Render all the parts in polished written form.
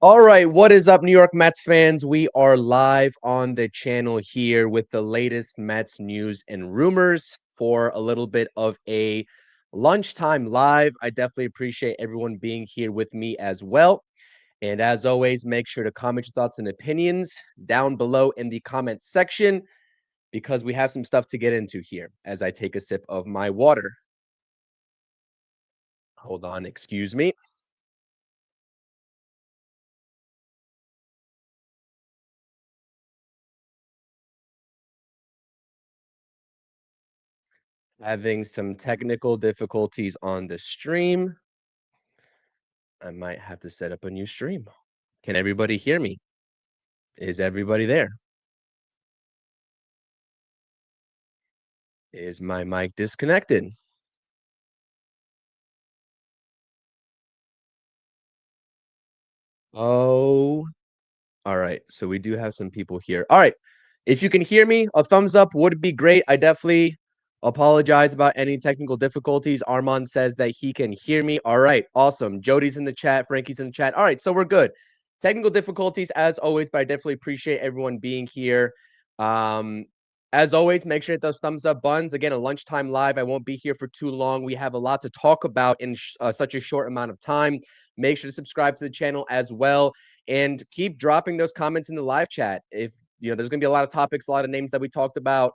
All right, what is up, New York Mets fans? We are live on the channel here with the latest Mets news and rumors for a little bit of a lunchtime live. I definitely appreciate everyone being here with me as well. And as always, make sure to comment your thoughts and opinions down below in the comment section because we have some stuff to get into here as I take a sip of my water. Hold on, excuse me. Having some technical difficulties on the stream. I might have to set up a new stream. Can everybody hear me? Is everybody there? Is my mic disconnected? Oh, all right. So we do have some people here. All right. If you can hear me, a thumbs up would be great. I definitely apologize about any technical difficulties. Armand says that he can hear me. All right. Awesome. Jody's in the chat. Frankie's in the chat. All right. So we're good. Technical difficulties as always, but I definitely appreciate everyone being here. Um, as always, make sure to hit those thumbs up buttons. Again, a lunchtime live. I won't be here for too long. We have a lot to talk about in such a short amount of time. Make sure to subscribe to the channel as well and keep dropping those comments in the live chat. If there's going to be a lot of topics, a lot of names that we talked about.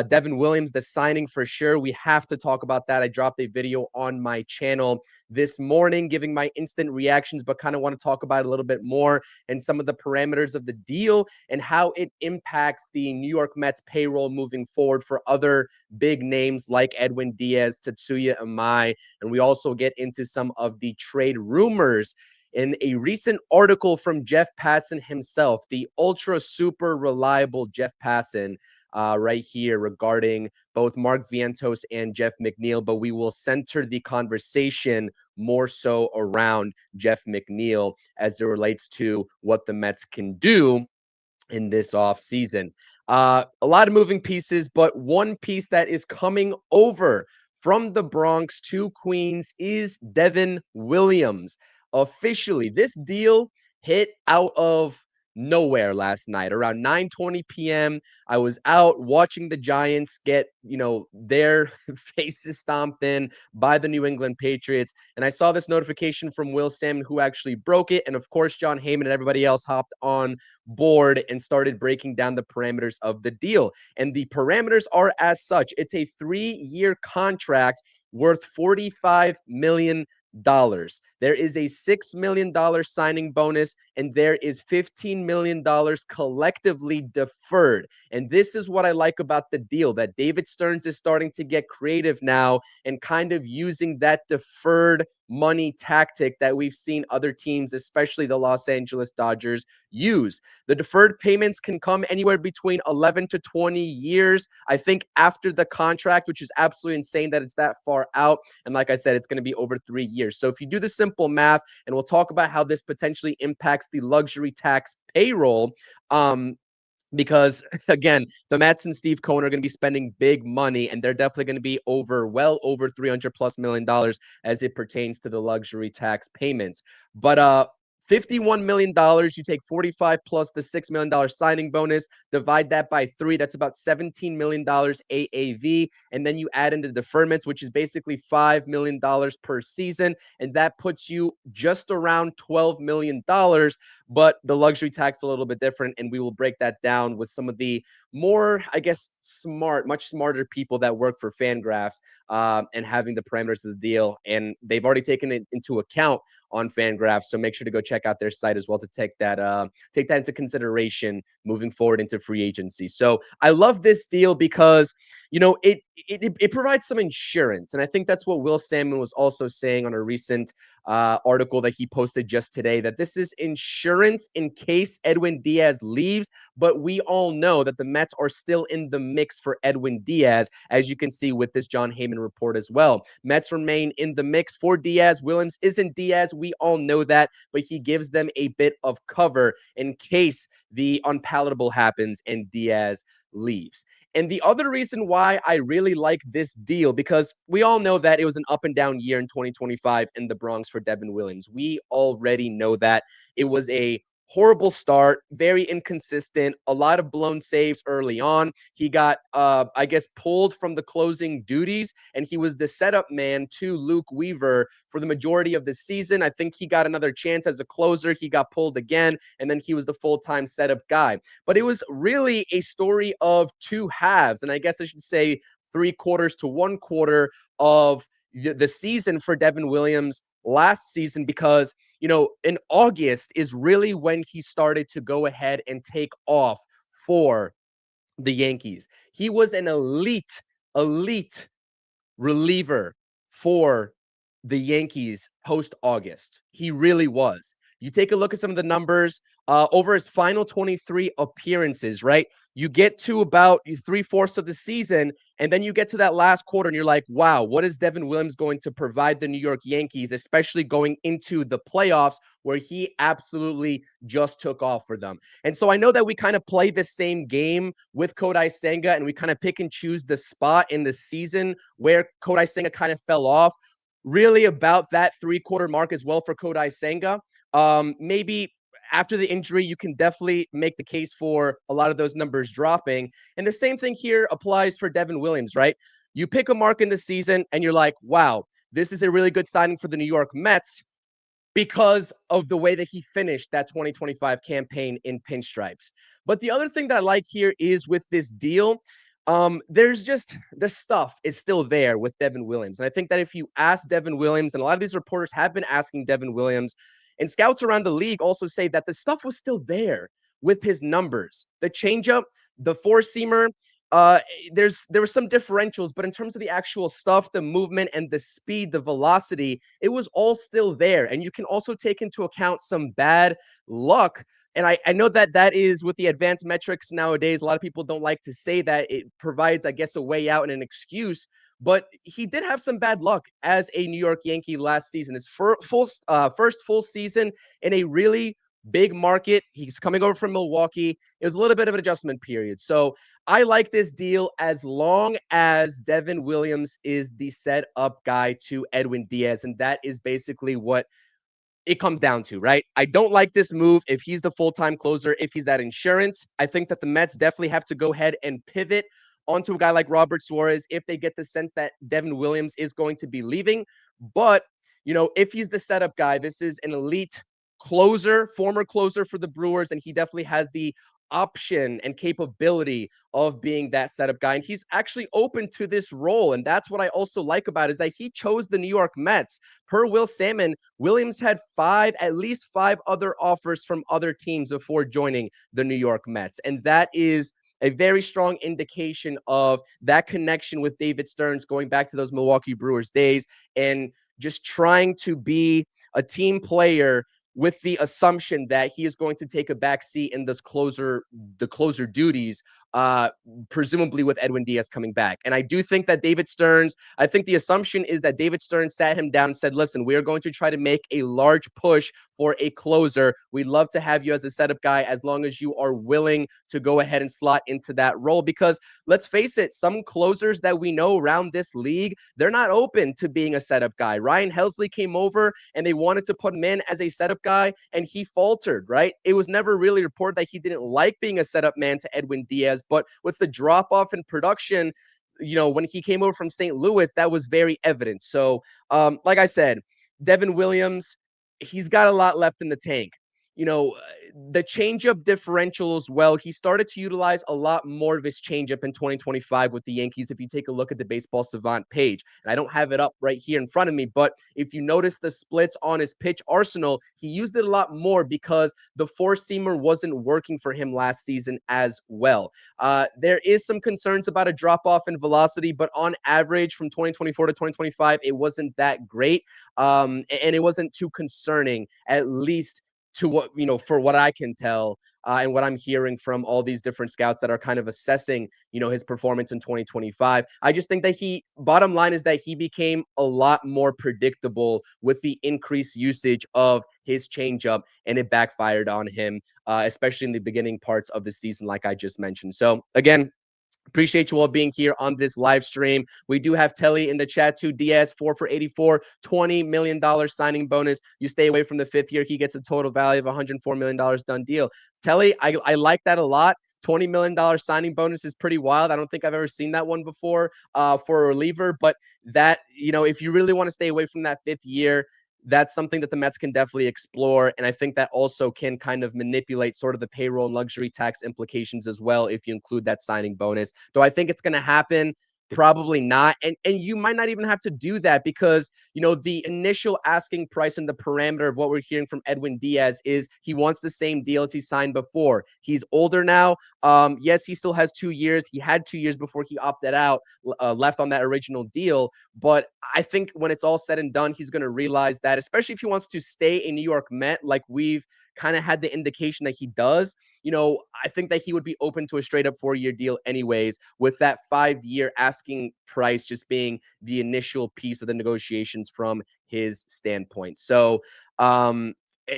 Devin Williams, the signing for sure. We have to talk about that. I dropped a video on my channel this morning giving my instant reactions, but kind of want to talk about it a little bit more and some of the parameters of the deal and how it impacts the New York Mets payroll moving forward for other big names like Edwin Diaz, Tatsuya, Imai. And we also get into some of the trade rumors in a recent article from Jeff Passan himself, the ultra super reliable Jeff Passan, right here regarding both Mark Vientos and Jeff Mcneil, but we will center the conversation more so around Jeff Mcneil as it relates to what the Mets can do in this offseason. A lot of moving pieces, but one piece that is coming over from the Bronx to Queens is Devin Williams. Officially, this deal hit out of nowhere last night around 9:20 p.m. I was out watching the Giants get, their faces stomped in by the New England Patriots, and I saw this notification from Will Salmon, who actually broke it, and of course John Heyman and everybody else hopped on board and started breaking down the parameters of the deal. And the parameters are as such. It's a 3-year contract worth $45 million. There is a $6 million signing bonus, and there is $15 million collectively deferred. And this is what I like about the deal, that David Stearns is starting to get creative now and kind of using that deferred money tactic that we've seen other teams, especially the Los Angeles Dodgers, use. The deferred payments can come anywhere between 11 to 20 years, I think, after the contract, which is absolutely insane that it's that far out. And like I said, it's going to be over 3 years. So if you do the simple math, and we'll talk about how this potentially impacts the luxury tax payroll, because again, the Mets and Steve Cohen are going to be spending big money, and they're definitely going to be well over $300+ million as it pertains to the luxury tax payments. But $51 million, you take 45 plus the $6 million signing bonus, divide that by 3, that's about $17 million AAV, and then you add in the deferments, which is basically $5 million per season, and that puts you just around $12 million. But the luxury tax a little bit different, and we will break that down with some of the more, I guess, much smarter people that work for Fangraphs, and having the parameters of the deal. And they've already taken it into account on Fangraphs, so make sure to go check out their site as well to take that into consideration moving forward into free agency. So I love this deal because it provides some insurance, and I think that's what Will Salmon was also saying on a recent article that he posted just today, that this is insurance in case Edwin Diaz leaves. But we all know that the Mets are still in the mix for Edwin Diaz, as you can see with this John Heyman report as well. Mets remain in the mix for Diaz. Williams isn't Diaz. We all know that, but he gives them a bit of cover in case the unpalatable happens and Diaz leaves. And the other reason why I really like this deal, because we all know that it was an up and down year in 2025 in the Bronx for Devin Williams. We already know that it was a horrible start, very inconsistent, a lot of blown saves early on. He got, I guess, pulled from the closing duties, and he was the setup man to Luke Weaver for the majority of the season. I think he got another chance as a closer. He got pulled again, and then he was the full-time setup guy. But it was really a story of two halves, and I guess I should say 3/4 to 1/4 of the season for Devin Williams last season, because in August is really when he started to go ahead and take off for the Yankees. He was an elite reliever for the Yankees post August. He really was. You take a look at some of the numbers over his final 23 appearances, right? You get to about 3/4 of the season, and then you get to that last quarter, and you're like, wow, what is Devin Williams going to provide the New York Yankees, especially going into the playoffs where he absolutely just took off for them? And so I know that we kind of play the same game with Kodai Senga, and we kind of pick and choose the spot in the season where Kodai Senga kind of fell off. Really about that 3/4 mark as well for Kodai Senga. Maybe after the injury, you can definitely make the case for a lot of those numbers dropping. And the same thing here applies for Devin Williams, right? You pick a mark in the season and you're like, wow, this is a really good signing for the New York Mets because of the way that he finished that 2025 campaign in pinstripes. But the other thing that I like here is with this deal, there's just the stuff is still there with Devin Williams. And I think that if you ask Devin Williams, and a lot of these reporters have been asking Devin Williams, and scouts around the league also say that the stuff was still there with his numbers. The changeup, the four-seamer, there were some differentials, but in terms of the actual stuff, the movement and the speed, the velocity, it was all still there. And you can also take into account some bad luck. And I know that that is with the advanced metrics nowadays. A lot of people don't like to say that it provides, I guess, a way out and an excuse. But he did have some bad luck as a New York Yankee last season. His first full season in a really big market. He's coming over from Milwaukee. It was a little bit of an adjustment period. So I like this deal as long as Devin Williams is the set up guy to Edwin Diaz. And that is basically what it comes down to, right? I don't like this move if he's the full-time closer, if he's that insurance. I think that the Mets definitely have to go ahead and pivot onto a guy like Robert Suarez if they get the sense that Devin Williams is going to be leaving. But, if he's the setup guy, this is an elite closer, former closer for the Brewers, and he definitely has the option and capability of being that setup guy. And he's actually open to this role. And that's what I also like about it, is that he chose the New York Mets. Per Will Salmon, Williams had at least five other offers from other teams before joining the New York Mets. And that is a very strong indication of that connection with David Stearns going back to those Milwaukee Brewers days and just trying to be a team player with the assumption that he is going to take a back seat in the closer duties, presumably with Edwin Diaz coming back. And I do think that I think the assumption is that David Stearns sat him down and said, listen, we are going to try to make a large push for a closer. We'd love to have you as a setup guy as long as you are willing to go ahead and slot into that role. Because let's face it, some closers that we know around this league, they're not open to being a setup guy. Ryan Helsley came over and they wanted to put him in as a setup guy, and he faltered, right? It was never really reported that he didn't like being a setup man to Edwin Diaz, but with the drop off in production, when he came over from St. Louis, that was very evident. So, like I said, Devin Williams, he's got a lot left in the tank. The changeup differential as well. He started to utilize a lot more of his changeup in 2025 with the Yankees. If you take a look at the Baseball Savant page, and I don't have it up right here in front of me, but if you notice the splits on his pitch arsenal, he used it a lot more because the four-seamer wasn't working for him last season as well. There is some concerns about a drop-off in velocity, but on average from 2024 to 2025, it wasn't that great, and it wasn't too concerning, at least to what, for what I can tell, and what I'm hearing from all these different scouts that are kind of assessing, his performance in 2025. I just think that bottom line is that he became a lot more predictable with the increased usage of his changeup, and it backfired on him, especially in the beginning parts of the season, like I just mentioned. So again, Appreciate you all being here on this live stream. We do have Telly in the chat too. Diaz, 4 for 84, $20 million signing bonus. You stay away from the fifth year, he gets a total value of $104 million done deal. Telly, I like that a lot. $20 million signing bonus is pretty wild. I don't think I've ever seen that one before for a reliever, but that, if you really want to stay away from that fifth year, that's something that the Mets can definitely explore. And I think that also can kind of manipulate sort of the payroll and luxury tax implications as well if you include that signing bonus. Do I think it's going to happen? Probably not. And you might not even have to do that because, the initial asking price and the parameter of what we're hearing from Edwin Diaz is he wants the same deal as he signed before. He's older now. Yes, he still has 2 years. He had 2 years before he opted out, left on that original deal. But I think when it's all said and done, he's going to realize that, especially if he wants to stay a New York Met, like we've kind of had the indication that he does, I think that he would be open to a straight up 4-year deal anyways, with that 5-year asking price just being the initial piece of the negotiations from his standpoint. So,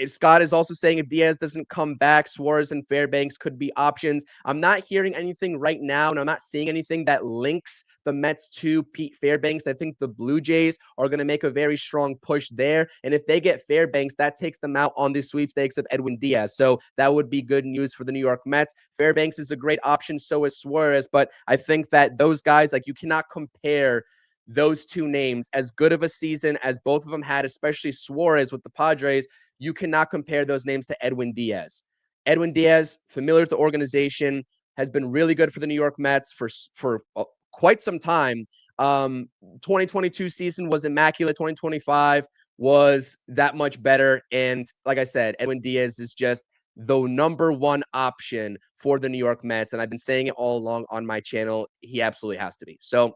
Scott is also saying if Diaz doesn't come back, Suarez and Fairbanks could be options. I'm not hearing anything right now, and I'm not seeing anything that links the Mets to Pete Fairbanks. I think the Blue Jays are going to make a very strong push there. And if they get Fairbanks, that takes them out on the sweepstakes of Edwin Diaz. So that would be good news for the New York Mets. Fairbanks is a great option. So is Suarez. But I think that those guys, like, you cannot compare those two names. As good of a season as both of them had, especially Suarez with the Padres, you cannot compare those names to Edwin Diaz. Edwin Diaz, familiar with the organization, has been really good for the New York Mets for quite some time. 2022 season was immaculate. 2025 was that much better. And like I said, Edwin Diaz is just the number one option for the New York Mets. And I've been saying it all along on my channel. He absolutely has to be. So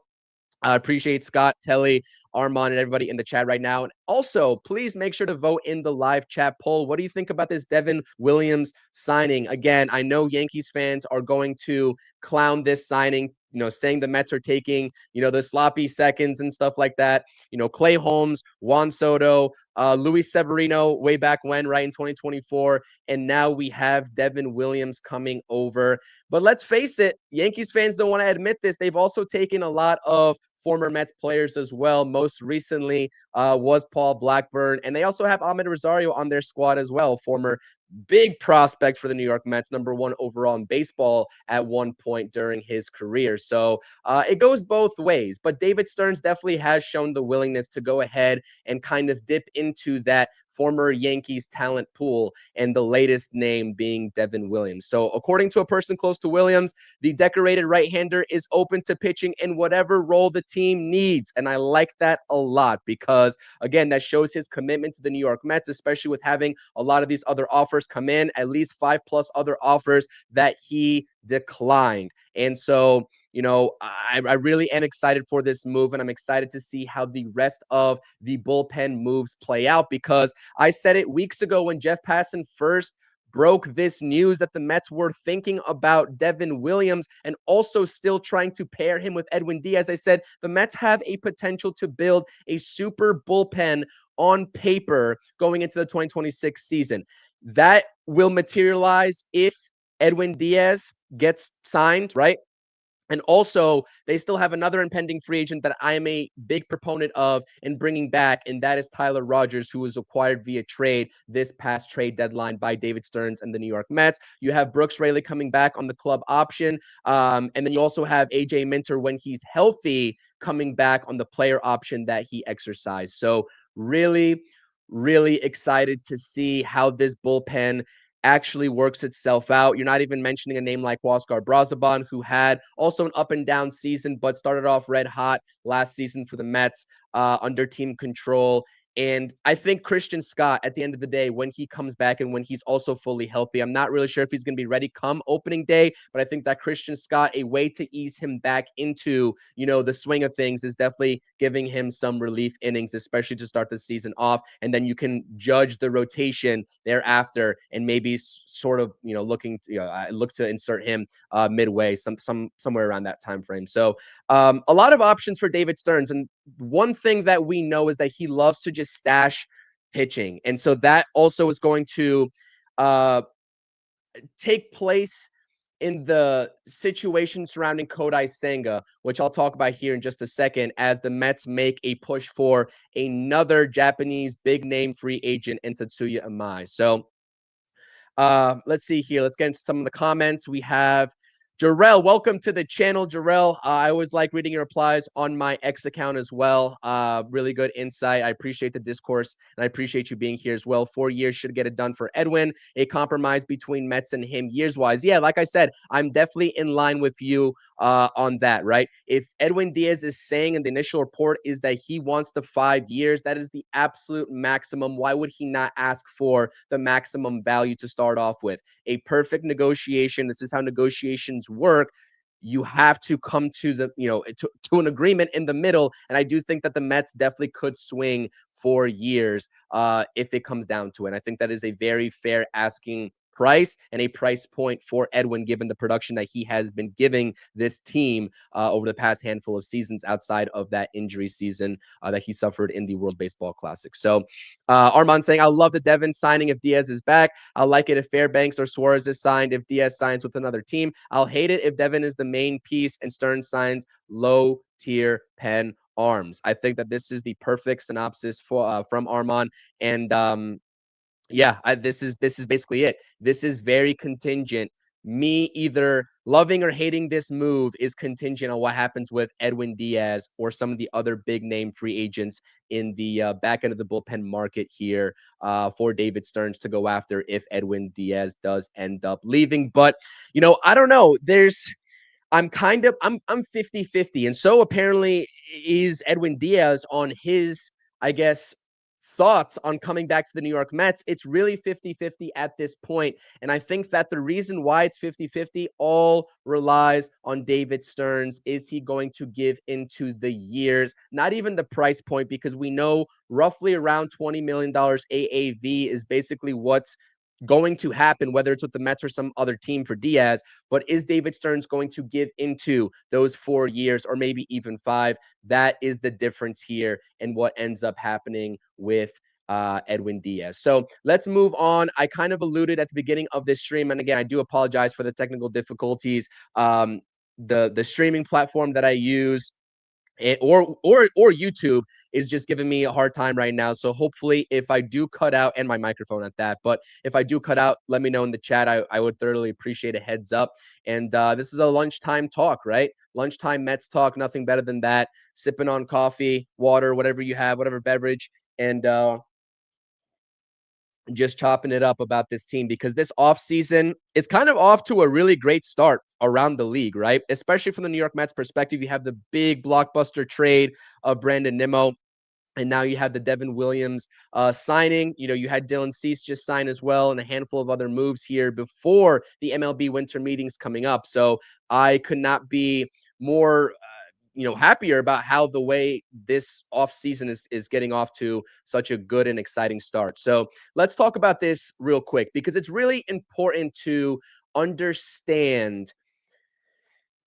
I appreciate Scott, Telly, Armand, and everybody in the chat right now. And also, please make sure to vote in the live chat poll. What do you think about this Devin Williams signing? Again, I know Yankees fans are going to clown this signing, saying the Mets are taking, the sloppy seconds and stuff like that. Clay Holmes, Juan Soto, Luis Severino way back when, right, in 2024. And now we have Devin Williams coming over. But let's face it, Yankees fans don't want to admit this. They've also taken a lot of former Mets players as well. Most recently was Paul Blackburn. And they also have Ahmed Rosario on their squad as well, former big prospect for the New York Mets, number 1 overall in baseball at one point during his career. So it goes both ways. But David Stearns definitely has shown the willingness to go ahead and kind of dip into that former Yankees talent pool, and the latest name being Devin Williams. So according to a person close to Williams, the decorated right-hander is open to pitching in whatever role the team needs. And I like that a lot because, again, that shows his commitment to the New York Mets, especially with having a lot of these other offers come in, at least 5+ other offers that he declined. And so, I really am excited for this move, and I'm excited to see how the rest of the bullpen moves play out, because I said it weeks ago when Jeff Passan first broke this news that the Mets were thinking about Devin Williams and also still trying to pair him with Edwin Diaz. I said the Mets have a potential to build a super bullpen on paper going into the 2026 season. That will materialize if Edwin Diaz gets signed, right? And also, they still have another impending free agent that I am a big proponent of in bringing back, and that is Tyler Rogers, who was acquired via trade this past trade deadline by David Stearns and the New York Mets. You have Brooks Raley coming back on the club option, and then you also have AJ Minter, when he's healthy, coming back on the player option that he exercised. So really, really excited to see how this bullpen actually works itself out. You're not even mentioning a name like Huascar Brazaban, who had also an up and down season, but started off red hot last season for the Mets under team control. And I think Christian Scott, at the end of the day, when he comes back and when he's also fully healthy, I'm not really sure if he's going to be ready come opening day, but I think that Christian Scott, a way to ease him back into, the swing of things, is definitely giving him some relief innings, especially to start the season off. And then you can judge the rotation thereafter and maybe sort of, looking to, look to insert him midway, somewhere around that time frame. So a lot of options for David Stearns. And one thing that we know is that he loves to just stash pitching. And so that also is going to take place in the situation surrounding Kodai Senga, which I'll talk about here in just a second, as the Mets make a push for another Japanese big name free agent in Tatsuya Imai. So let's see here. Let's get into some of the comments. We have Jarrell. Welcome to the channel, Jarrell. I always like reading your replies on my X account as well. Really good insight. I appreciate the discourse, and I appreciate you being here as well. 4 years should get it done for Edwin. A compromise between Mets and him years-wise. Yeah, like I said, I'm definitely in line with you on that, right? If Edwin Diaz is saying in the initial report is that he wants the 5 years, that is the absolute maximum. Why would he not ask for the maximum value to start off with? A perfect negotiation. This is how negotiations work. You have to come to the, to an agreement in the middle. And I do think that the Mets definitely could swing 4 years if it comes down to it. And I think that is a very fair asking price and a price point for Edwin, given the production that he has been giving this team over the past handful of seasons outside of that injury season that he suffered in the World Baseball Classic. So Armand saying, I love the Devin signing if Diaz is back. I'll like it if Fairbanks or Suarez is signed if Diaz signs with another team. I'll hate it if Devin is the main piece and Stearns signs low tier pen arms. I think that this is the perfect synopsis for from Armand. And this is basically it. This is very contingent. Me either loving or hating this move is contingent on what happens with Edwin Diaz or some of the other big name free agents in the back end of the bullpen market here for David Stearns to go after if Edwin Diaz does end up leaving. But, I don't know. I'm 50-50. And so apparently is Edwin Diaz on his, I guess, thoughts on coming back to the New York Mets. It's really 50-50 at this point. And I think that the reason why it's 50-50 all relies on David Stearns. Is he going to give into the years? Not even the price point, because we know roughly around $20 million AAV is basically what's going to happen, whether it's with the Mets or some other team for Diaz. But is David Stearns going to give into those 4 years or maybe even 5? That is the difference here and what ends up happening with Edwin Diaz. So let's move on. I kind of alluded at the beginning of this stream, and again, I do apologize for the technical difficulties. The streaming platform that I use, or YouTube is just giving me a hard time right now. So hopefully if I do cut out, and my microphone at that, but if I do cut out, let me know in the chat. I would thoroughly appreciate a heads up. And this is a lunchtime talk, right? Lunchtime Mets talk, nothing better than that. Sipping on coffee, water, whatever you have, whatever beverage, and just chopping it up about this team, because this offseason is kind of off to a really great start around the league, right? Especially from the New York Mets perspective. You have the big blockbuster trade of Brandon Nimmo, and now you have the Devin Williams signing. You had Dylan Cease just sign as well, and a handful of other moves here before the MLB winter meetings coming up. So I could not be more happier about how the way this offseason is getting off to such a good and exciting start. So let's talk about this real quick, because it's really important to understand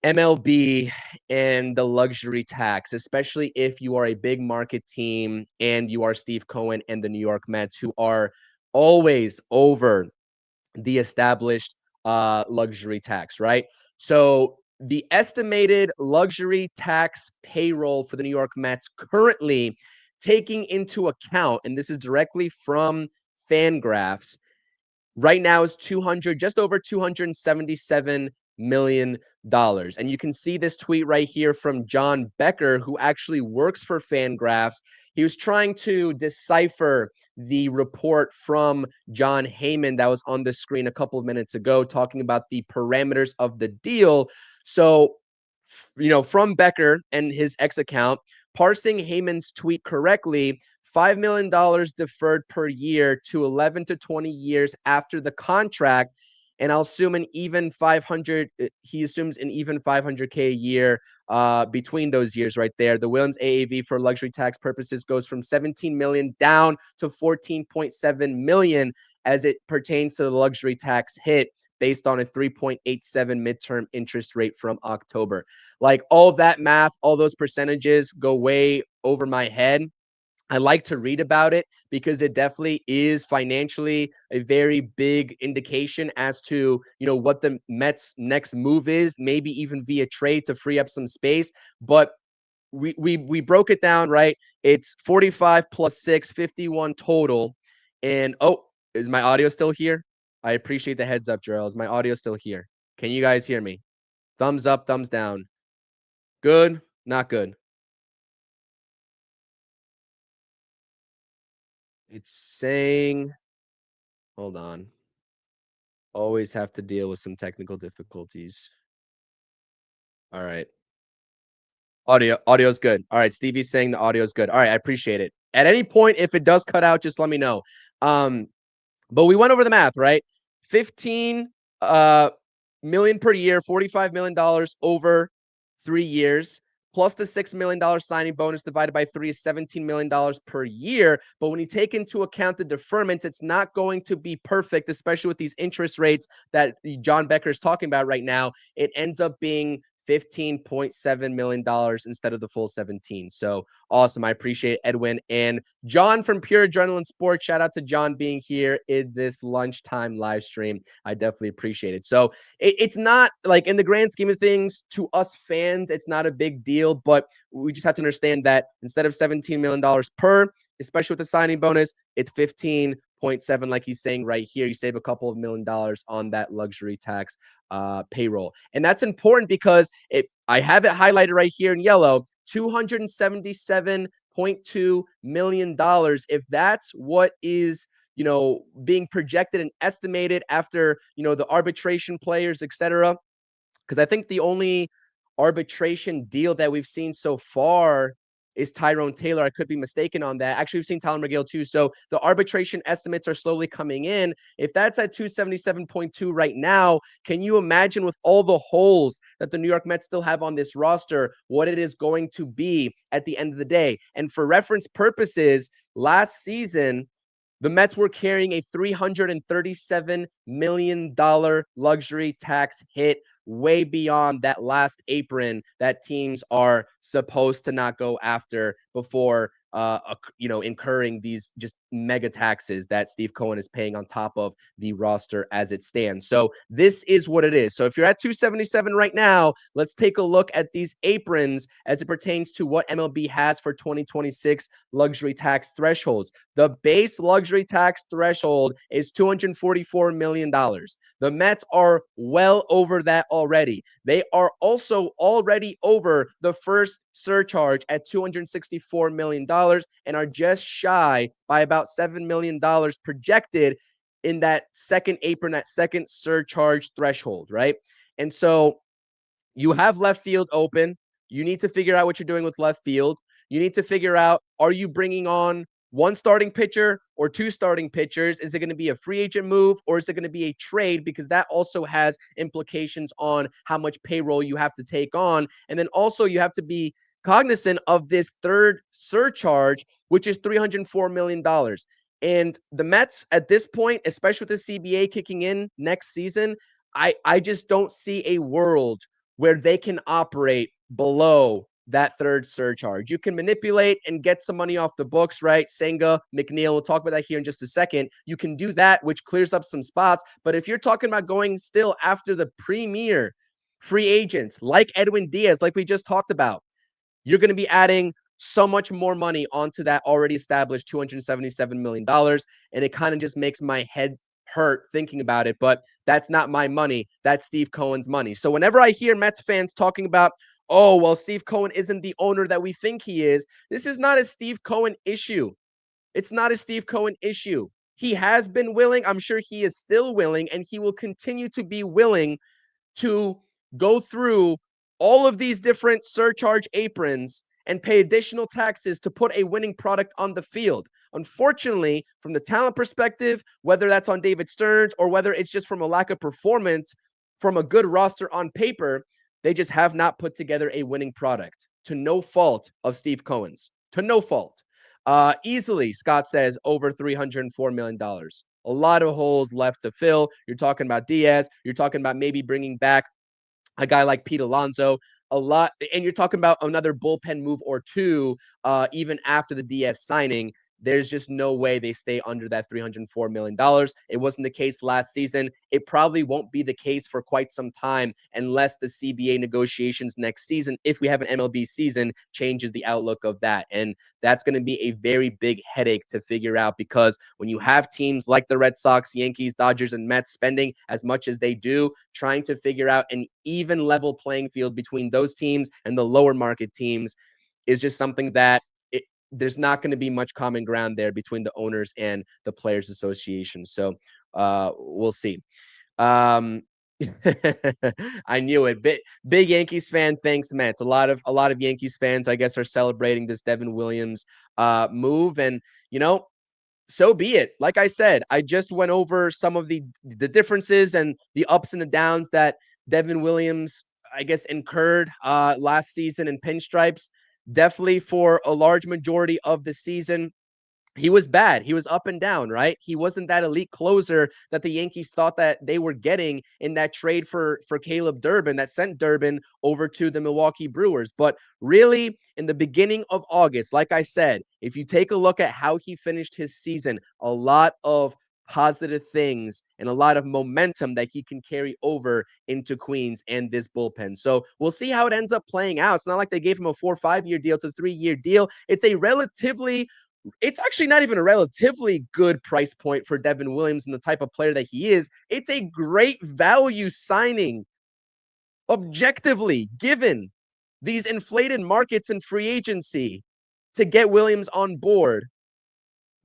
MLB and the luxury tax, especially if you are a big market team and you are Steve Cohen and the New York Mets, who are always over the established luxury tax, right? So the estimated luxury tax payroll for the New York Mets currently, taking into account, and this is directly from Fangraphs, right now is just over $277 million. And you can see this tweet right here from John Becker, who actually works for Fangraphs. He was trying to decipher the report from John Heyman that was on the screen a couple of minutes ago, talking about the parameters of the deal. So, from Becker and his X account, parsing Heyman's tweet correctly, $5 million deferred per year to 11 to 20 years after the contract. And I'll assume he assumes an even $500K a year between those years right there. The Williams AAV for luxury tax purposes goes from 17 million down to 14.7 million as it pertains to the luxury tax hit, based on a 3.87 midterm interest rate from October. Like, all that math, all those percentages go way over my head. I like to read about it because it definitely is financially a very big indication as to, what the Mets next move is, maybe even via trade to free up some space. But we broke it down, right? It's 45 plus 6, 51 total. And is my audio still here? I appreciate the heads up, Jarrell. Is my audio still here? Can you guys hear me? Thumbs up, thumbs down. Good, not good. It's saying, hold on. Always have to deal with some technical difficulties. All right. Audio's good. All right. Stevie's saying the audio's good. All right. I appreciate it. At any point, if it does cut out, just let me know. But we went over the math, right? 15 million per year, $45 million over 3 years, plus the $6 million signing bonus divided by 3 is $17 million per year. But when you take into account the deferments, it's not going to be perfect, especially with these interest rates that John Becker is talking about right now. It ends up being $15.7 million instead of the full 17. So awesome. I appreciate Edwin and John from Pure Adrenaline Sports. Shout out to John being here in this lunchtime live stream. I definitely appreciate it. So it's not like, in the grand scheme of things, to us fans, it's not a big deal, but we just have to understand that instead of $17 million per, especially with the signing bonus, it's 15.7, like he's saying right here. You save a couple of $1 million on that luxury tax payroll. And that's important because I have it highlighted right here in yellow, $277.2 million. If that's what is being projected and estimated after, the arbitration players, etc. Because I think the only arbitration deal that we've seen so far is Tyrone Taylor. I could be mistaken on that. Actually, we've seen Tyler McGill too. So the arbitration estimates are slowly coming in. If that's at 277.2 right now, can you imagine, with all the holes that the New York Mets still have on this roster, what it is going to be at the end of the day? And for reference purposes, last season, the Mets were carrying a $337 million luxury tax hit, way beyond that last apron that teams are supposed to not go after before incurring these just mega taxes that Steve Cohen is paying on top of the roster as it stands. So this is what it is. So if you're at 277 right now, let's take a look at these aprons as it pertains to what MLB has for 2026 luxury tax thresholds. The base luxury tax threshold is $244 million. The Mets are well over that already. They are also already over the first surcharge at $264 million and are just shy by about $7 million projected in that second apron, that second surcharge threshold, right? And so you have left field open. You need to figure out what you're doing with left field. You need to figure out, are you bringing on one starting pitcher or two starting pitchers? Is it going to be a free agent move, or is it going to be a trade? Because that also has implications on how much payroll you have to take on. And then also you have to be cognizant of this third surcharge, which is $304 million. And the Mets at this point, especially with the CBA kicking in next season, I just don't see a world where they can operate below that third surcharge. You can manipulate and get some money off the books, right? Senga, Mcneil, we'll talk about that here in just a second. You can do that, which clears up some spots. But if you're talking about going still after the premier free agents like Edwin Diaz, like we just talked about, you're going to be adding so much more money onto that already established $277 million. And it kind of just makes my head hurt thinking about it, but that's not my money. That's Steve Cohen's money. So whenever I hear Mets fans talking about, oh, well, Steve Cohen isn't the owner that we think he is, this is not a Steve Cohen issue. It's not a Steve Cohen issue. He has been willing. I'm sure he is still willing, and he will continue to be willing to go through all of these different surcharge aprons and pay additional taxes to put a winning product on the field. Unfortunately, from the talent perspective, whether that's on David Stearns or whether it's just from a lack of performance from a good roster on paper, they just have not put together a winning product, to no fault of Steve Cohen's, to no fault. Easily, Scott says, over $304 million. A lot of holes left to fill. You're talking about Diaz. You're talking about maybe bringing back a guy like Pete Alonso. a lot. And you're talking about another bullpen move or two, even after the Diaz signing. There's just no way they stay under that $304 million. It wasn't the case last season. It probably won't be the case for quite some time unless the CBA negotiations next season, if we have an MLB season, changes the outlook of that. And that's going to be a very big headache to figure out, because when you have teams like the Red Sox, Yankees, Dodgers, and Mets spending as much as they do, trying to figure out an even level playing field between those teams and the lower market teams is just something that there's not going to be much common ground there between the owners and the Players Association. So we'll see. I knew it. Big Yankees fan. Thanks, Mets. A lot of Yankees fans, I guess, are celebrating this Devin Williams move, and so be it. Like I said, I just went over some of the differences and the ups and the downs that Devin Williams, I guess, incurred last season in pinstripes. Definitely for a large majority of the season, he was bad. He was up and down, right? He wasn't that elite closer that the Yankees thought that they were getting in that trade for Caleb Durbin that sent Durbin over to the Milwaukee Brewers. But really, in the beginning of August, like I said, if you take a look at how he finished his season, a lot of positive things and a lot of momentum that he can carry over into Queens and this bullpen. So we'll see how it ends up playing out. It's not like they gave him a 4 or 5 year deal. It's a 3-year deal. It's actually not even a relatively good price point for Devin Williams and the type of player that he is. It's a great value signing, objectively, given these inflated markets and free agency, to get Williams on board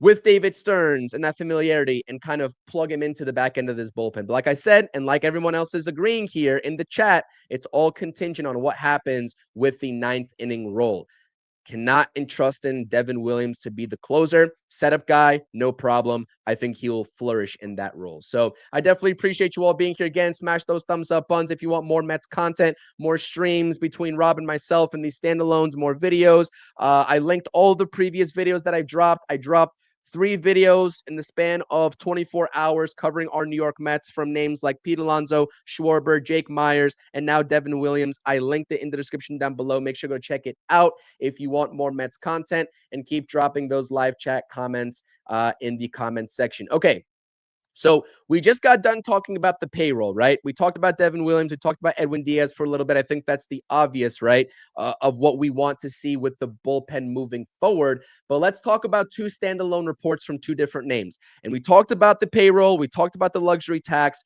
with David Stearns and that familiarity and kind of plug him into the back end of this bullpen. But like I said, and like everyone else is agreeing here in the chat, it's all contingent on what happens with the 9th inning role. Cannot entrust in Devin Williams to be the closer. Setup guy, no problem. I think he'll flourish in that role. So I definitely appreciate you all being here again. Smash those thumbs up buttons if you want more Mets content, more streams between Rob and myself and these standalones, more videos. I linked all the previous videos that I dropped. I dropped 3 videos in the span of 24 hours covering our New York Mets, from names like Pete Alonso, Schwarber, Jake Myers, and now Devin Williams. I linked it in the description down below. Make sure to go check it out if you want more Mets content, and keep dropping those live chat comments in the comments section. Okay. So we just got done talking about the payroll, right? We talked about Devin Williams. We talked about Edwin Diaz for a little bit. I think that's the obvious, right, of what we want to see with the bullpen moving forward. But let's talk about 2 standalone reports from 2 different names. And we talked about the payroll. We talked about the luxury tax.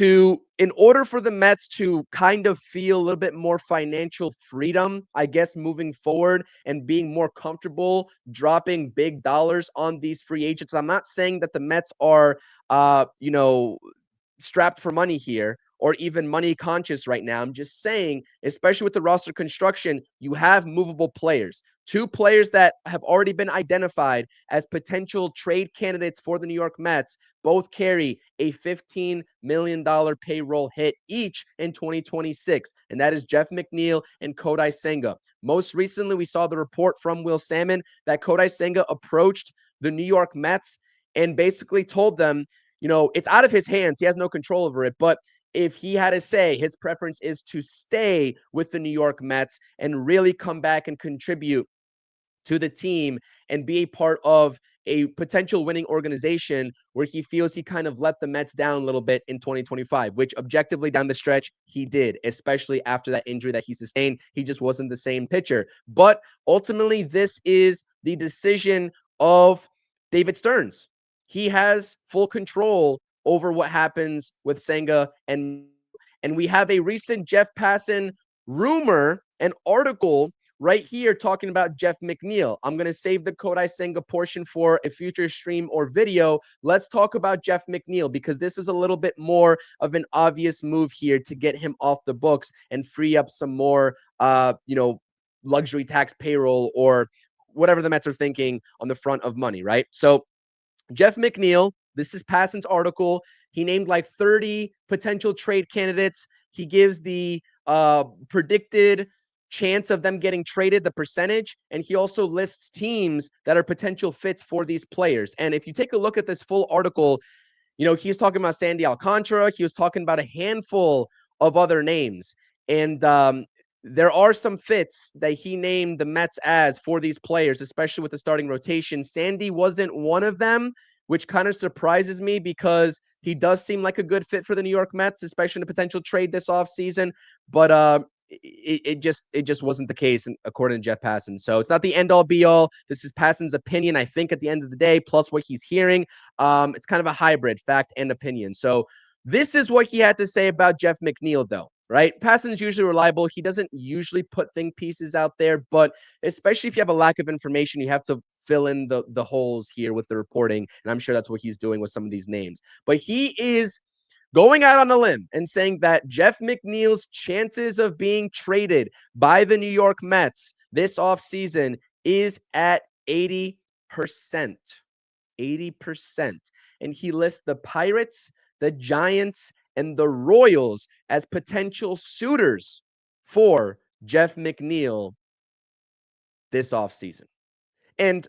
In order for the Mets to kind of feel a little bit more financial freedom, I guess, moving forward, and being more comfortable dropping big dollars on these free agents. I'm not saying that the Mets are, strapped for money here or even money conscious right now. I'm just saying, especially with the roster construction, you have movable players. 2 players that have already been identified as potential trade candidates for the New York Mets both carry a $15 million payroll hit each in 2026, and that is Jeff McNeil and Kodai Senga. Most recently, we saw the report from Will Salmon that Kodai Senga approached the New York Mets and basically told them, it's out of his hands. He has no control over it. But if he had to say, his preference is to stay with the New York Mets and really come back and contribute to the team and be a part of a potential winning organization, where he feels he kind of let the Mets down a little bit in 2025, which objectively down the stretch he did, especially after that injury that he sustained. He just wasn't the same pitcher. But ultimately, this is the decision of David Stearns. He has full control over what happens with Senga, and we have a recent Jeff Passan rumor, an article right here talking about Jeff McNeil. I'm going to save the Kodai Senga portion for a future stream or video. Let's talk about Jeff McNeil, because this is a little bit more of an obvious move here to get him off the books and free up some more, luxury tax payroll or whatever the Mets are thinking on the front of money, right? So Jeff McNeil, this is Passan's article. He named like 30 potential trade candidates. He gives the predicted chance of them getting traded, the percentage, and he also lists teams that are potential fits for these players. And if you take a look at this full article, he's talking about Sandy Alcantara. He was talking about a handful of other names. And there are some fits that he named the Mets as for these players, especially with the starting rotation. Sandy wasn't one of them, which kind of surprises me because he does seem like a good fit for the New York Mets, especially in a potential trade this offseason. But it just wasn't the case, according to Jeff Passan. So it's not the end all be all. This is Passan's opinion, I think, at the end of the day, plus what he's hearing. It's kind of a hybrid, fact and opinion. So this is what he had to say about Jeff McNeil, though. Right? Passan's usually reliable. He doesn't usually put think pieces out there, but especially if you have a lack of information, you have to fill in the holes here with the reporting. And I'm sure that's what he's doing with some of these names. But he is going out on a limb and saying that Jeff McNeil's chances of being traded by the New York Mets this offseason is at 80%. 80%. And he lists the Pirates, the Giants, and the Royals as potential suitors for Jeff McNeil this offseason. And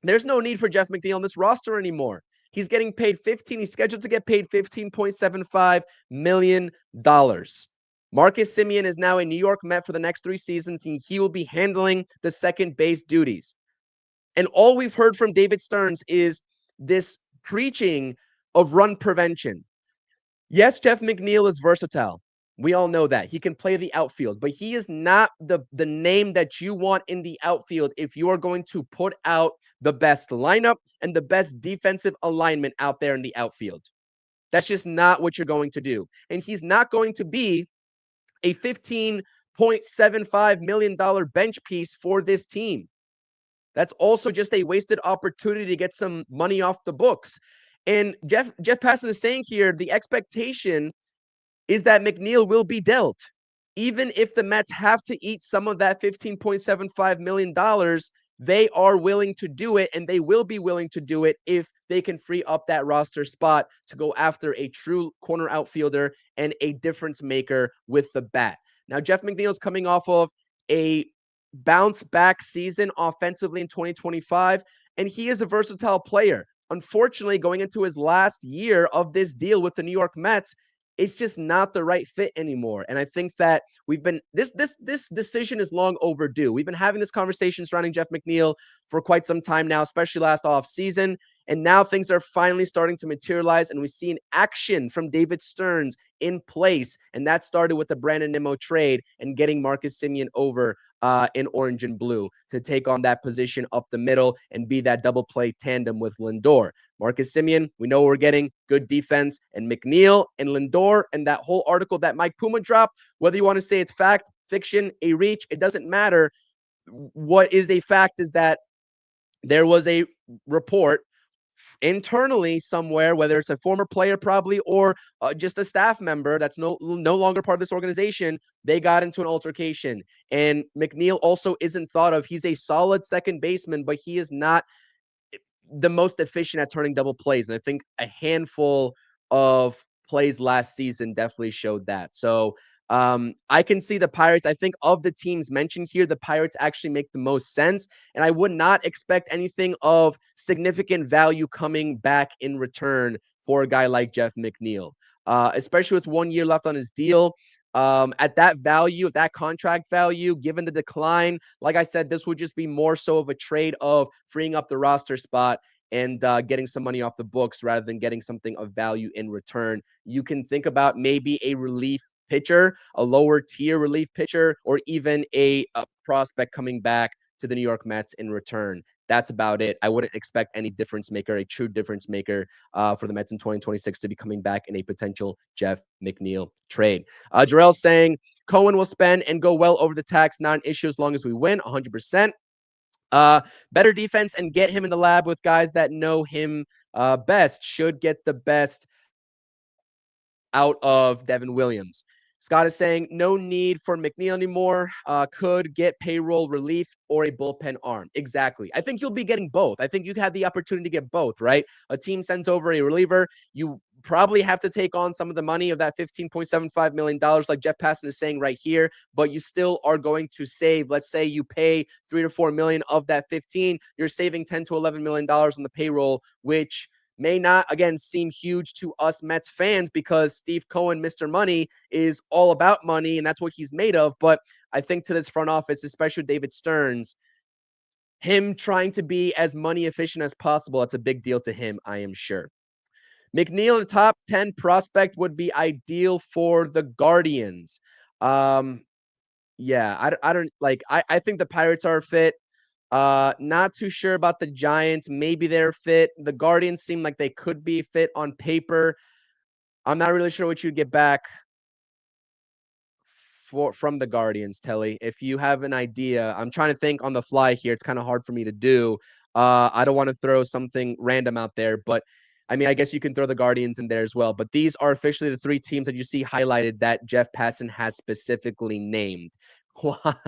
there's no need for Jeff McNeil on this roster anymore. He's getting paid he's scheduled to get paid $15.75 million. Marcus Semien is now a New York Met for the next 3 seasons, and he will be handling the second base duties. And all we've heard from David Stearns is this preaching of run prevention. Yes, Jeff McNeil is versatile. We all know that. He can play the outfield, but he is not the name that you want in the outfield if you are going to put out the best lineup and the best defensive alignment out there in the outfield. That's just not what you're going to do. And he's not going to be a $15.75 million bench piece for this team. That's also just a wasted opportunity to get some money off the books. And Jeff Passan is saying here, the expectation is that McNeil will be dealt. Even if the Mets have to eat some of that $15.75 million, they are willing to do it, and they will be willing to do it if they can free up that roster spot to go after a true corner outfielder and a difference maker with the bat. Now, Jeff McNeil is coming off of a bounce back season offensively in 2025, and he is a versatile player. Unfortunately, going into his last year of this deal with the New York Mets, it's just not the right fit anymore. And I think that this decision is long overdue. We've been having this conversation surrounding Jeff McNeil for quite some time now, especially last offseason. And now things are finally starting to materialize, and we see an action from David Stearns in place. And that started with the Brandon Nimmo trade and getting Marcus Semien over in orange and blue to take on that position up the middle and be that double play tandem with Lindor. Marcus Semien, we know we're getting good defense, and McNeil and Lindor and that whole article that Mike Puma dropped, whether you want to say it's fact, fiction, a reach, it doesn't matter. What is a fact is that there was a report internally somewhere, whether it's a former player probably or just a staff member that's no longer part of this organization, they got into an altercation. And McNeil also isn't thought of. He's a solid second baseman, but he is not the most efficient at turning double plays. And I think a handful of plays last season definitely showed that. So I can see the Pirates. I think of the teams mentioned here, the Pirates actually make the most sense. And I would not expect anything of significant value coming back in return for a guy like Jeff McNeil, especially with 1 year left on his deal. At that value, that contract value, given the decline, like I said, this would just be more so of a trade of freeing up the roster spot and getting some money off the books rather than getting something of value in return. You can think about maybe a relief pitcher, a lower tier relief pitcher, or even a prospect coming back to the New York Mets in return. That's about it. I wouldn't expect any difference maker, a true difference maker for the Mets in 2026 to be coming back in a potential Jeff McNeil trade. Jarrell's saying Cohen will spend and go well over the tax, not an issue as long as we win, 100%. Better defense and get him in the lab with guys that know him best. Should get the best out of Devin Williams. Scott is saying no need for McNeil anymore. Could get payroll relief or a bullpen arm. Exactly. I think you'll be getting both. I think you had the opportunity to get both, right? A team sends over a reliever. You probably have to take on some of the money of that $15.75 million, like Jeff Passan is saying right here, but you still are going to save. Let's say you pay $3 to $4 million of that 15. You're saving $10 to $11 million on the payroll, which may not, again, seem huge to us Mets fans because Steve Cohen, Mr. Money, is all about money, and that's what he's made of. But I think to this front office, especially David Stearns, him trying to be as money efficient as possible, that's a big deal to him, I am sure. Mcneil in the top 10 prospect would be ideal for the Guardians. Yeah, I don't like, I think the Pirates are fit. Not too sure about the Giants. Maybe they're fit. The Guardians seem like they could be fit on paper. I'm not really sure what you'd get back from the Guardians, Telly. If you have an idea, I'm trying to think on the fly here. It's kind of hard for me to do. I don't want to throw something random out there, but I mean, I guess you can throw the Guardians in there as well. But these are officially the three teams that you see highlighted that Jeff Passan has specifically named. What?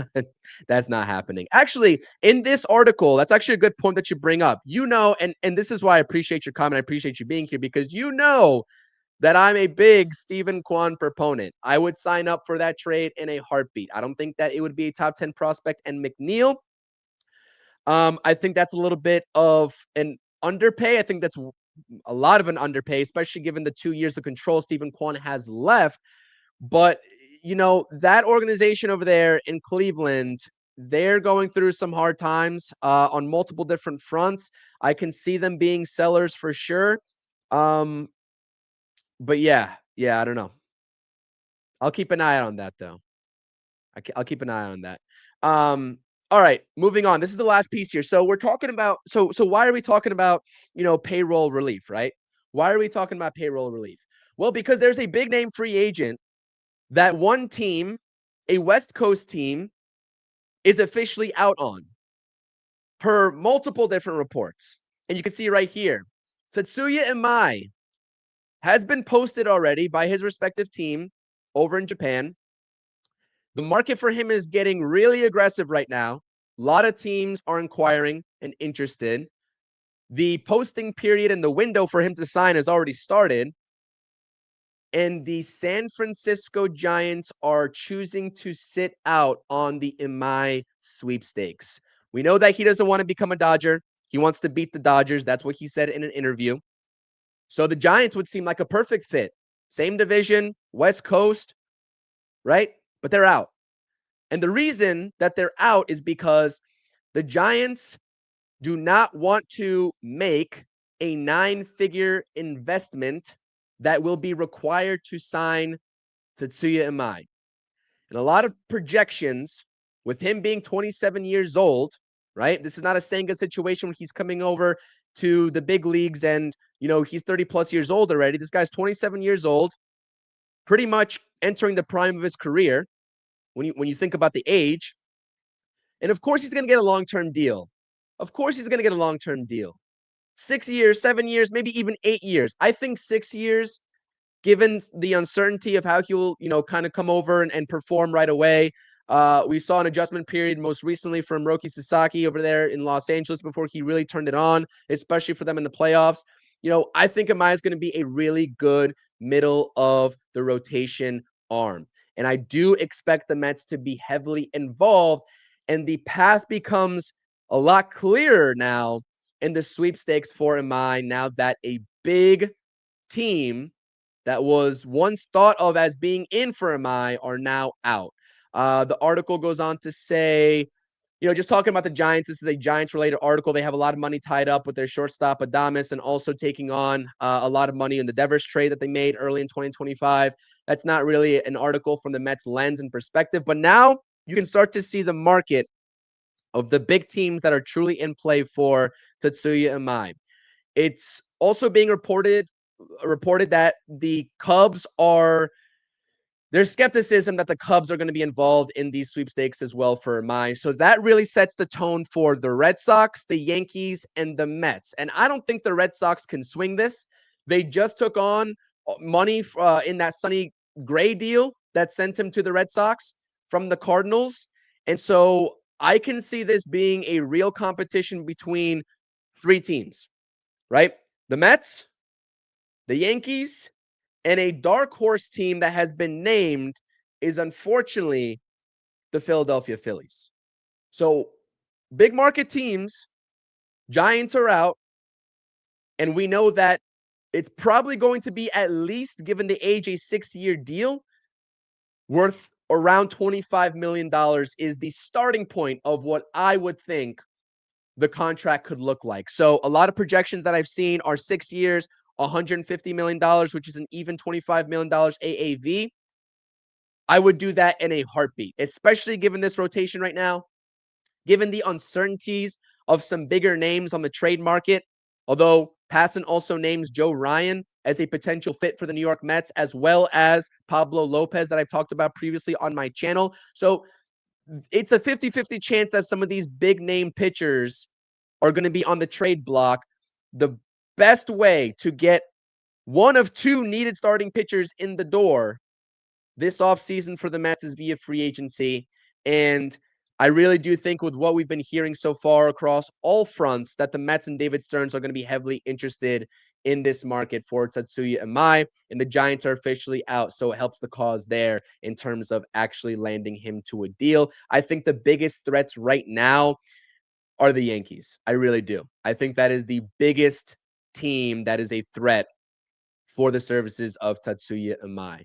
That's not happening. Actually, in this article, that's actually a good point that you bring up. And this is why I appreciate your comment. I appreciate you being here because that I'm a big Stephen Kwan proponent. I would sign up for that trade in a heartbeat. I don't think that it would be a top 10 prospect. And Mcneil, I think that's a little bit of an underpay. I think that's a lot of an underpay, especially given the 2 years of control Stephen Kwan has left. But, that organization over there in Cleveland, they're going through some hard times on multiple different fronts. I can see them being sellers for sure. But yeah, I don't know. I'll keep an eye on that though. I'll keep an eye on that. All right, moving on. This is the last piece here. So we're talking about so why are we talking about, payroll relief, right? Why are we talking about payroll relief? Well, because there's a big name free agent that one team, a West Coast team, is officially out on per multiple different reports. And you can see right here, Tatsuya Imai has been posted already by his respective team over in Japan. The market for him is getting really aggressive right now. A lot of teams are inquiring and interested. The posting period and the window for him to sign has already started. And the San Francisco Giants are choosing to sit out on the Imai sweepstakes. We know that he doesn't want to become a Dodger. He wants to beat the Dodgers. That's what he said in an interview. So the Giants would seem like a perfect fit. Same division, West Coast, right? But they're out. And the reason that they're out is because the Giants do not want to make a 9-figure investment that will be required to sign Tatsuya Imai. And a lot of projections with him being 27 years old, right? This is not a Senga situation when he's coming over to the big leagues and, he's 30 plus years old already. This guy's 27 years old, pretty much entering the prime of his career when you think about the age. And of course, he's going to get a long-term deal. Of course, he's going to get a long-term deal. 6 years, 7 years, maybe even 8 years. I think 6 years, given the uncertainty of how he'll, kind of come over and perform right away. We saw an adjustment period most recently from Roki Sasaki over there in Los Angeles before he really turned it on, especially for them in the playoffs. I think Amaya is going to be a really good middle of the rotation arm. And I do expect the Mets to be heavily involved. And the path becomes a lot clearer now in the sweepstakes for Imai now that a big team that was once thought of as being in for Imai are now out. The article goes on to say, just talking about the Giants, this is a Giants-related article. They have a lot of money tied up with their shortstop Adames and also taking on a lot of money in the Devers trade that they made early in 2025. That's not really an article from the Mets lens and perspective, but now you can start to see the market of the big teams that are truly in play for Tatsuya Imai. It's also being reported that the Cubs there's skepticism that the Cubs are going to be involved in these sweepstakes as well for Imai. So that really sets the tone for the Red Sox, the Yankees, and the Mets. And I don't think the Red Sox can swing this. They just took on money in that Sonny Gray deal that sent him to the Red Sox from the Cardinals. And so I can see this being a real competition between three teams, right? The Mets, the Yankees, and a dark horse team that has been named is unfortunately the Philadelphia Phillies. So big market teams, Giants are out. And we know that it's probably going to be, at least given the age, a 6-year deal worth around $25 million is the starting point of what I would think the contract could look like. So a lot of projections that I've seen are 6 years, $150 million, which is an even $25 million AAV. I would do that in a heartbeat, especially given this rotation right now, given the uncertainties of some bigger names on the trade market. Although Passan also names Joe Ryan as a potential fit for the New York Mets, as well as Pablo Lopez that I've talked about previously on my channel. So it's a 50-50 chance that some of these big name pitchers are going to be on the trade block. The best way to get one of two needed starting pitchers in the door this offseason for the Mets is via free agency. And I really do think, with what we've been hearing so far across all fronts, that the Mets and David Stearns are going to be heavily interested in this market for Tatsuya Imai, and the Giants are officially out, so it helps the cause there in terms of actually landing him to a deal. I think the biggest threats right now are the Yankees. I really do. I think that is the biggest team that is a threat for the services of Tatsuya Imai.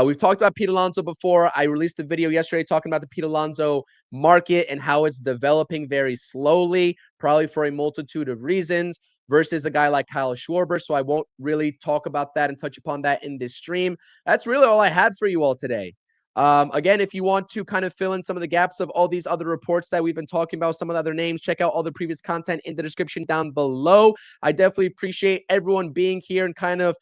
We've talked about Pete Alonso before. I released a video yesterday talking about the Pete Alonso market and how it's developing very slowly, probably for a multitude of reasons, versus a guy like Kyle Schwarber. So I won't really talk about that and touch upon that in this stream. That's really all I had for you all today. Again, if you want to kind of fill in some of the gaps of all these other reports that we've been talking about, some of the other names, check out all the previous content in the description down below. I definitely appreciate everyone being here and kind of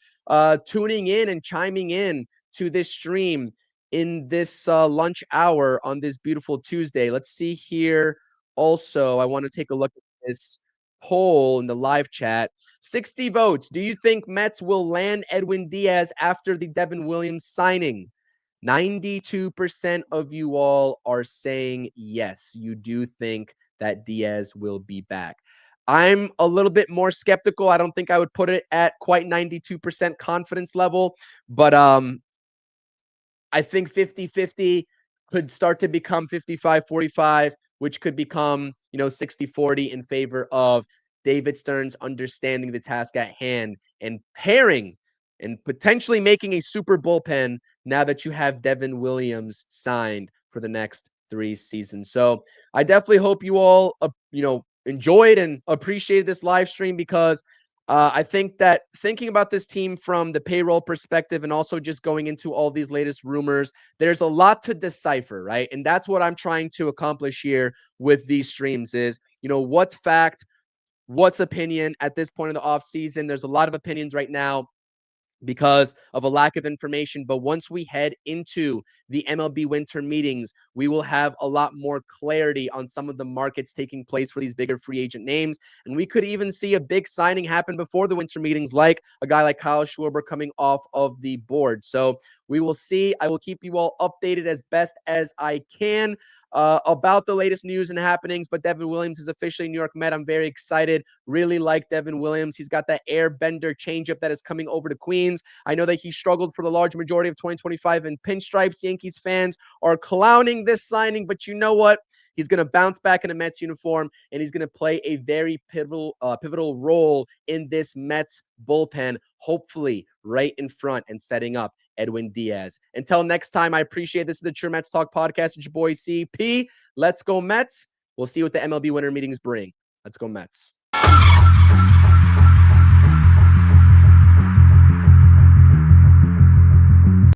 tuning in and chiming in to this stream in this lunch hour on this beautiful Tuesday. Let's see here. Also, I want to take a look at this poll in the live chat. 60 votes. Do you think Mets will land Edwin Diaz after the Devin Williams signing? 92% of you all are saying yes, you do think that Diaz will be back. I'm a little bit more skeptical. I don't think I would put it at quite 92% confidence level, but I think 50-50 could start to become 55-45, which could become, 60-40 in favor of David Stearns understanding the task at hand and pairing and potentially making a super bullpen now that you have Devin Williams signed for the next 3 seasons. So I definitely hope you all, enjoyed and appreciated this live stream, because I think that thinking about this team from the payroll perspective and also just going into all these latest rumors, there's a lot to decipher, right? And that's what I'm trying to accomplish here with these streams is, what's fact, what's opinion at this point in the offseason. There's a lot of opinions right now because of a lack of information. But once we head into the MLB winter meetings, we will have a lot more clarity on some of the markets taking place for these bigger free agent names. And we could even see a big signing happen before the winter meetings, like a guy like Kyle Schwarber coming off of the board. So we will see. I will keep you all updated as best as I can about the latest news and happenings. But Devin Williams is officially a New York Met. I'm very excited. Really like Devin Williams. He's got that airbender changeup that is coming over to Queens. I know that he struggled for the large majority of 2025 in pinstripes. Yankees fans are clowning this signing, but you know what? He's going to bounce back in a Mets uniform, and he's going to play a very pivotal role in this Mets bullpen, hopefully right in front and setting up Edwin Diaz. Until next time, I appreciate this is the True Mets Talk podcast. It's your boy CP. Let's go Mets. We'll see what the MLB winter meetings bring. Let's go Mets.